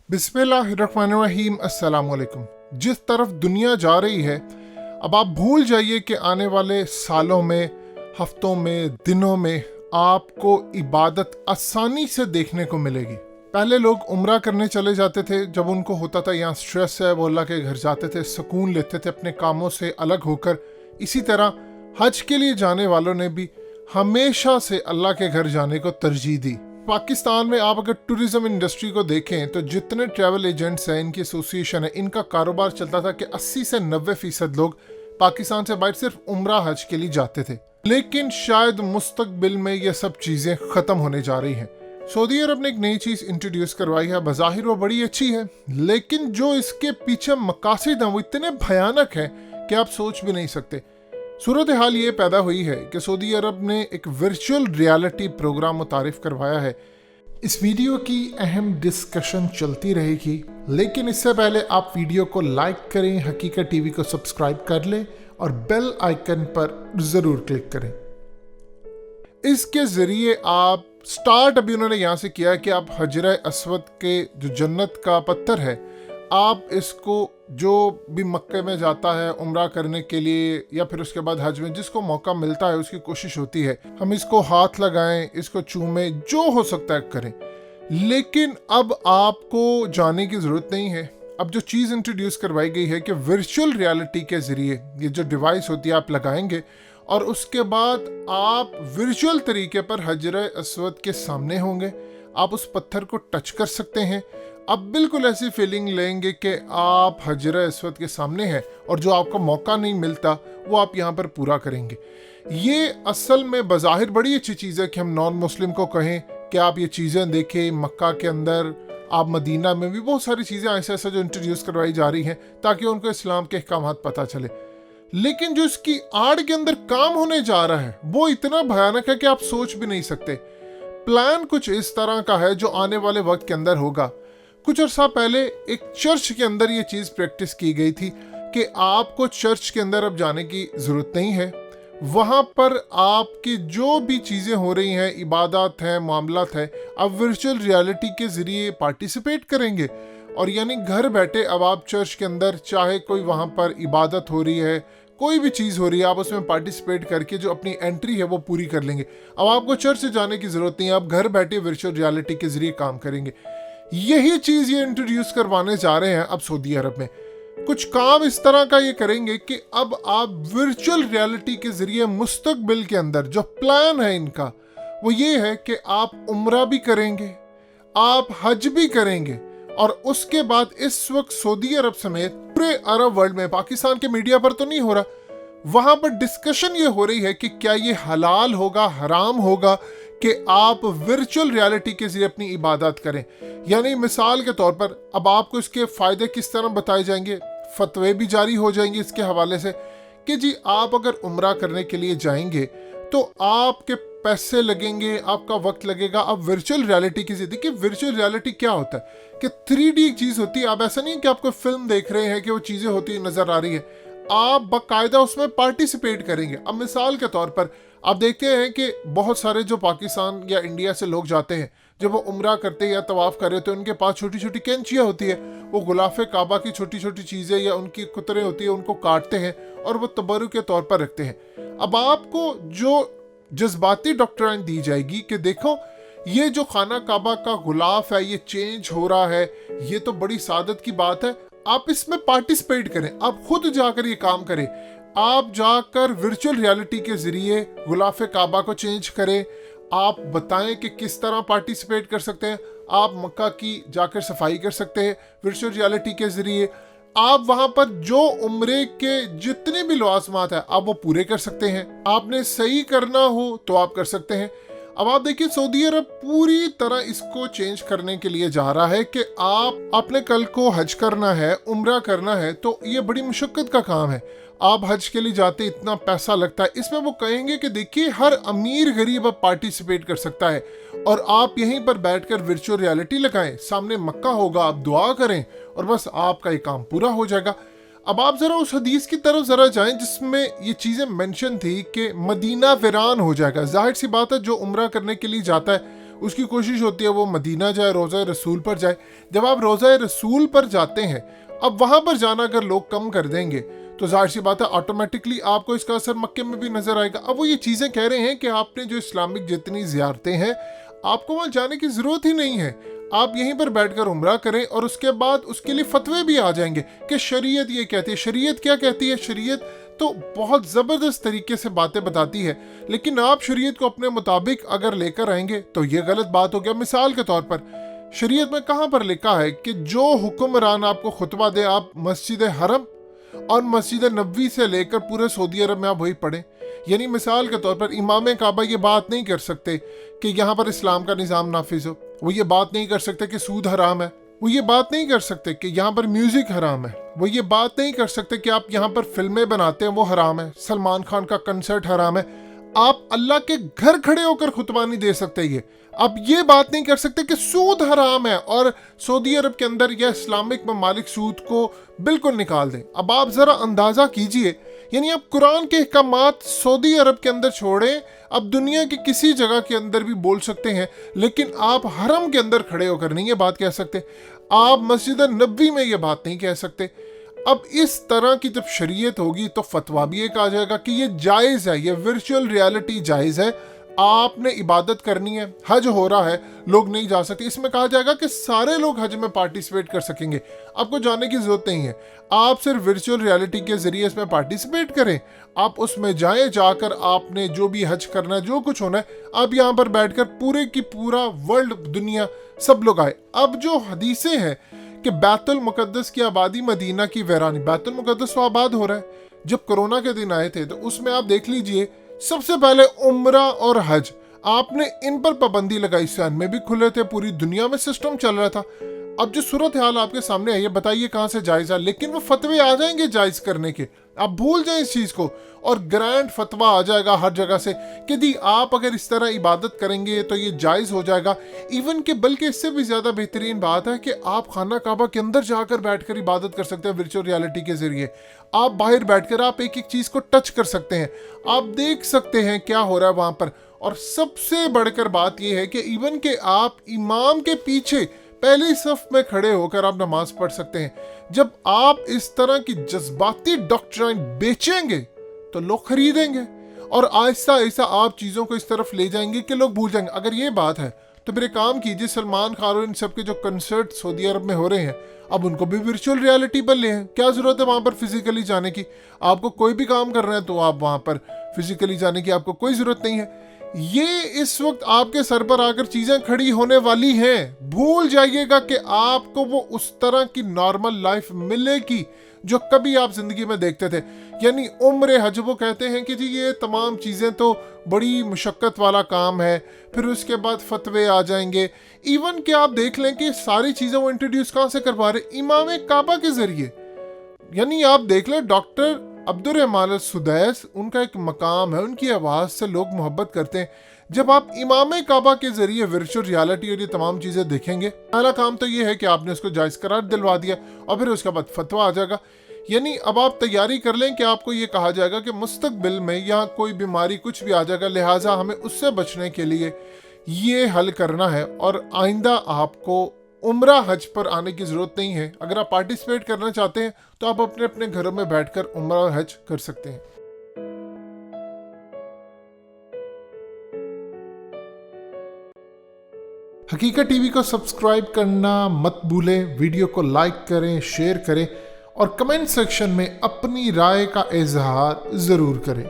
बिस्मिल्लाहिर्रहमानिर्रहीम। अस्सलाम वालेकुम। जिस तरफ दुनिया जा रही है, अब आप भूल जाइए कि आने वाले सालों में, हफ्तों में, दिनों में आपको इबादत आसानी से देखने को मिलेगी। पहले लोग उम्रा करने चले जाते थे जब उनको होता था यहाँ स्ट्रेस है, वो अल्लाह के घर जाते थे, सुकून लेते थे अपने कामों से अलग होकर। इसी तरह हज के लिए जाने वालों ने भी हमेशा से अल्लाह के घर जाने को तरजीह दी। पाकिस्तान में आप अगर टूरिज्म इंडस्ट्री को देखें तो जितने ट्रैवल एजेंट्स हैं, इनकी एसोसिएशन है, इनका कारोबार चलता था कि 80 से 90% लोग पाकिस्तान से बाहर सिर्फ उम्रा हज के लिए जाते थे। लेकिन शायद मुस्तकबिल में ये सब चीज़ें ख़त्म होने जा रही हैं। सऊदी अरब ने एक नई चीज़ इंट्रोड्यूस करवाई है, बज़ाहिर वो बड़ी अच्छी है, लेकिन जो इसके पीछे मकासद हैं वो इतने भयानक हैं कि आप सोच भी नहीं सकते। सूरत हाल ये पैदा हुई है कि सऊदी अरब ने एक वर्चुअल रियलिटी प्रोग्राम मुतारिफ करवाया है। इस वीडियो की अहम डिस्कशन चलती रहेगी, लेकिन इससे पहले आप वीडियो को लाइक करें, हकीकत टीवी को सब्सक्राइब कर लें और बेल आइकन पर ज़रूर क्लिक करें। इसके ज़रिए आप स्टार्ट अभी उन्होंने यहाँ से किया है कि आप हजर अस्वद के जो जन्नत का पत्थर है, आप इसको जो भी मक्के में जाता है उम्रा करने के लिए या फिर उसके बाद हज में जिसको मौका मिलता है उसकी कोशिश होती है हम इसको हाथ लगाएं, इसको चूमें, जो हो सकता है करें। लेकिन अब आपको जाने की ज़रूरत नहीं है। अब जो चीज़ इंट्रोड्यूस करवाई गई है कि वर्चुअल रियलिटी के ज़रिए ये जो डिवाइस होती है आप लगाएंगे और उसके बाद आप वर्चुअल तरीके पर हजर अस्वद के सामने होंगे, आप उस पत्थर को टच कर सकते हैं। अब बिल्कुल ऐसी फीलिंग लेंगे कि आप हजर अस्वद के सामने हैं और जो आपका मौका नहीं मिलता वो आप यहाँ पर पूरा करेंगे। ये असल में बज़ाहिर बड़ी अच्छी चीज़ है कि हम नॉन मुस्लिम को कहें कि आप ये चीज़ें देखें। मक्का के अंदर, आप मदीना में भी बहुत सारी चीज़ें ऐसे ऐसे जो इंट्रोड्यूस करवाई जा रही हैं ताकि उनको इस्लाम के अहकामात पता चले। लेकिन जो इसकी आड़ के अंदर काम होने जा रहा है वो इतना भयानक है कि आप सोच भी नहीं सकते। प्लान कुछ इस तरह का है जो आने वाले वक्त के अंदर होगा। कुछ अर्सा पहले एक चर्च के अंदर ये चीज़ प्रैक्टिस की गई थी कि आपको चर्च के अंदर अब जाने की ज़रूरत नहीं है। वहाँ पर आपकी जो भी चीज़ें हो रही हैं, इबादत हैं, मामलात हैं, आप वर्चुअल रियलिटी के ज़रिए पार्टिसिपेट करेंगे। और यानी घर बैठे अब आप चर्च के अंदर, चाहे कोई वहाँ पर इबादत हो रही है, कोई भी चीज़ हो रही है, आप उसमें पार्टिसिपेट करके जो अपनी एंट्री है वो पूरी कर लेंगे। अब आपको चर्च से जाने की ज़रूरत नहीं है, आप घर बैठे वर्चुअल रियलिटी के ज़रिए काम करेंगे। यही चीज़ ये इंट्रोड्यूस करवाने जा रहे हैं अब सऊदी अरब में। कुछ काम इस तरह का ये करेंगे कि अब आप वर्चुअल रियलिटी के ज़रिए मुस्तकबिल के अंदर जो प्लान है इनका वो ये है कि आप उम्रा भी करेंगे, आप हज भी करेंगे और उसके बाद इस वक्त सऊदी अरब समेत पूरे अरब वर्ल्ड में, पाकिस्तान के मीडिया पर तो नहीं हो रहा, वहाँ पर डिस्कशन ये हो रही है कि क्या ये हलाल होगा, हराम होगा कि आप वर्चुअल रियलिटी के जरिए अपनी इबादत करें। यानी मिसाल के तौर पर अब आपको इसके फ़ायदे किस तरह बताए जाएंगे, फतवे भी जारी हो जाएंगे इसके हवाले से कि जी आप अगर उम्रा करने के लिए जाएंगे तो आपके पैसे लगेंगे, आपका वक्त लगेगा। अब वर्चुअल रियलिटी की जरिए, देखिए वर्चुअल रियलिटी क्या होता है कि 3D एक चीज़ होती है। आप ऐसा नहीं है कि आपको फिल्म देख रहे हैं कि वो चीज़ें होती नज़र आ रही है, आप बाकायदा उसमें पार्टिसिपेट करेंगे। अब मिसाल के तौर पर आप देखते हैं कि बहुत सारे जो पाकिस्तान या इंडिया से लोग जाते हैं, जब वो उम्रा करते हैं या तवाफ़ कर रहे तो उनके पास छोटी छोटी कैंचियाँ होती है, वो गुलाफ काबा की छोटी छोटी चीज़ें या उनकी कुतरें होती है, उनको काटते हैं और वो तबरुक के तौर पर रखते हैं। अब आपको जो जज्बाती डॉक्ट्राइन दी जाएगी कि देखो ये जो खाना काबा का गुलाफ है ये चेंज हो रहा है, ये तो बड़ी सादत की बात है, आप इसमें पार्टिसिपेट करें, आप खुद जाकर ये काम करें, आप जाकर वर्चुअल रियलिटी के ज़रिए गुलाफ काबा को चेंज करें, आप बताएं कि किस तरह पार्टिसिपेट कर सकते हैं। आप मक्का की जाकर सफाई कर सकते हैं वर्चुअल रियलिटी के ज़रिए। आप वहाँ पर जो उम्रे के जितने भी लवाज़मात हैं आप वो पूरे कर सकते हैं। आपने सही करना हो तो आप कर सकते हैं। अब आप देखिए सऊदी अरब पूरी तरह इसको चेंज करने के लिए जा रहा है कि आप अपने कल को हज करना है, उम्रा करना है, तो ये बड़ी मुशक्कत का काम है। आप हज के लिए जाते इतना पैसा लगता है, इसमें वो कहेंगे कि देखिए हर अमीर गरीब अब पार्टिसिपेट कर सकता है और आप यहीं पर बैठकर वर्चुअल रियलिटी लगाएं, सामने मक्का होगा, आप दुआ करें और बस आपका ये काम पूरा हो जाएगा। अब आप ज़रा उस हदीस की तरफ ज़रा जाएं जिसमें ये चीज़ें मेंशन थी कि मदीना वीरान हो जाएगा। जाहिर सी बात है जो उम्रा करने के लिए जाता है اس کی کوشش ہوتی ہے وہ مدینہ جائے, روزہ رسول پر جائے. جب آپ روزہ رسول پر جاتے ہیں, اب وہاں پر جانا اگر لوگ کم کر دیں گے تو ظاہر سی بات ہے آٹومیٹکلی آپ کو اس کا اثر مکے میں بھی نظر آئے گا. اب وہ یہ چیزیں کہہ رہے ہیں کہ آپ نے جو اسلامک جتنی زیارتیں ہیں آپ کو وہاں جانے کی ضرورت ہی نہیں ہے, آپ یہیں پر بیٹھ کر عمرہ کریں, اور اس کے بعد اس کے لیے فتوے بھی آ جائیں گے کہ شریعت یہ کہتی ہے. شریعت کیا کہتی ہے؟ شریعت تو بہت زبردست طریقے سے باتیں بتاتی ہے, لیکن آپ شریعت کو اپنے مطابق اگر لے کر آئیں گے تو یہ غلط بات ہو گیا. مثال کے طور پر شریعت میں کہاں پر لکھا ہے کہ جو حکمران آپ کو خطبہ دے آپ مسجد حرم اور مسجد نبوی سے لے کر پورے سعودی عرب میں آپ وہی پڑھیں؟ یعنی مثال کے طور پر امام کعبہ یہ بات نہیں کر سکتے کہ یہاں پر اسلام کا نظام نافذ ہو, وہ یہ بات نہیں کر سکتے کہ سود حرام ہے, وہ یہ بات نہیں کر سکتے کہ یہاں پر میوزک حرام ہے, وہ یہ بات نہیں کر سکتے کہ آپ یہاں پر فلمیں بناتے ہیں وہ حرام ہے, سلمان خان کا کنسرٹ حرام ہے. آپ اللہ کے گھر کھڑے ہو کر خطبہ نہیں دے سکتے. یہ آپ یہ بات نہیں کر سکتے کہ سود حرام ہے اور سعودی عرب کے اندر یا اسلامک ممالک سود کو بالکل نکال دیں. اب آپ ذرا اندازہ کیجئے, یعنی آپ قرآن کے احکامات سعودی عرب کے اندر چھوڑیں, اب دنیا کی کسی جگہ کے اندر بھی بول سکتے ہیں, لیکن آپ حرم کے اندر کھڑے ہو کر نہیں یہ بات کہہ سکتے, آپ مسجد نبوی میں یہ بات نہیں کہہ سکتے. اب اس طرح کی جب شریعت ہوگی تو فتویٰ بھی ایک آ جائے گا کہ یہ جائز ہے, یہ ورچوئل ریالٹی جائز ہے, آپ نے عبادت کرنی ہے, حج ہو رہا ہے, لوگ نہیں جا سکتے. اس میں کہا جائے گا کہ سارے لوگ حج میں پارٹیسپیٹ کر سکیں گے, آپ کو جانے کی ضرورت نہیں ہے, آپ صرف ورچوئل ریالٹی کے ذریعے اس میں پارٹیسپیٹ کریں, آپ اس میں جائیں, جا کر آپ نے جو بھی حج کرنا ہے, جو کچھ ہونا ہے, آپ یہاں پر بیٹھ کر پورے کی پورا ورلڈ دنیا سب لوگ آئے. اب جو حدیثیں ہیں کہ بیت المقدس کی آبادی مدینہ کی ویرانی, بیت المقدس تو آباد ہو رہا ہے. جب کرونا کے دن آئے تھے تو اس میں آپ دیکھ لیجئے سب سے پہلے عمرہ اور حج آپ نے ان پر پابندی لگائی, سین میں بھی کھلے تھے, پوری دنیا میں سسٹم چل رہا تھا. اب جو صورتحال آپ کے سامنے ہے یہ بتائیے کہاں سے جائز ہے, لیکن وہ فتوے آ جائیں گے جائز کرنے کے, آپ بھول جائیں اس چیز کو, اور گرینڈ فتویٰ آ جائے گا ہر جگہ سے کہ دی آپ اگر اس طرح عبادت کریں گے تو یہ جائز ہو جائے گا. ایون کہ بلکہ اس سے بھی زیادہ بہترین بات ہے کہ آپ خانہ کعبہ کے اندر جا کر بیٹھ کر عبادت کر سکتے ہیں ورچوئل ریالٹی کے ذریعے. آپ باہر بیٹھ کر آپ ایک ایک چیز کو ٹچ کر سکتے ہیں, آپ دیکھ سکتے ہیں کیا ہو رہا ہے وہاں پر. اور سب سے بڑھ کر بات یہ ہے کہ ایون کہ آپ امام کے پیچھے پہلی صف میں کھڑے ہو کر آپ نماز پڑھ سکتے ہیں. جب آپ اس طرح کی جذباتی ڈاکٹرائن بیچیں گے تو لوگ خریدیں گے, اور آہستہ آہستہ آپ چیزوں کو اس طرف لے جائیں گے کہ لوگ بھول جائیں گے. اگر یہ بات ہے تو پھر ایک کام کیجیے, سلمان خان اور ان سب کے جو کنسرٹ سعودی عرب میں ہو رہے ہیں اب ان کو بھی ورچوئل ریالٹی پر لے ہیں. کیا ضرورت ہے وہاں پر فزیکلی جانے کی؟ آپ کو کوئی بھی کام کر رہے ہیں تو آپ وہاں پر فزیکلی جانے کی آپ کو کوئی ضرورت نہیں ہے. یہ اس وقت آپ کے سر پر آ کر چیزیں کھڑی ہونے والی ہیں. بھول جائیے گا کہ آپ کو وہ اس طرح کی نارمل لائف ملے گی جو کبھی آپ زندگی میں دیکھتے تھے. یعنی عمر حج وہ کہتے ہیں کہ جی یہ تمام چیزیں تو بڑی مشقت والا کام ہے, پھر اس کے بعد فتوے آ جائیں گے. ایون کہ آپ دیکھ لیں کہ ساری چیزیں وہ انٹروڈیوس کہاں سے کروا رہے, امام کعبہ کے ذریعے. یعنی آپ دیکھ لیں ڈاکٹر عبد الرحمن السدیس, ان کا ایک مقام ہے, ان کی آواز سے لوگ محبت کرتے ہیں. جب آپ امام کعبہ کے ذریعے ورچوئل ریالٹی اور یہ تمام چیزیں دیکھیں گے, پہلا کام تو یہ ہے کہ آپ نے اس کو جائز قرار دلوا دیا, اور پھر اس کے بعد فتویٰ آ جائے گا. یعنی اب آپ تیاری کر لیں کہ آپ کو یہ کہا جائے گا کہ مستقبل میں یہاں کوئی بیماری کچھ بھی آ جائے گا, لہٰذا ہمیں اس سے بچنے کے لیے یہ حل کرنا ہے, اور آئندہ آپ کو عمرہ حج پر آنے کی ضرورت نہیں ہے. اگر آپ پارٹیسپیٹ کرنا چاہتے ہیں تو آپ اپنے اپنے گھروں میں بیٹھ کر عمرہ حج کر سکتے ہیں. حقیقت ٹی وی کو سبسکرائب کرنا مت بھولیں, ویڈیو کو لائک کریں, شیئر کریں, اور کمنٹ سیکشن میں اپنی رائے کا اظہار ضرور کریں.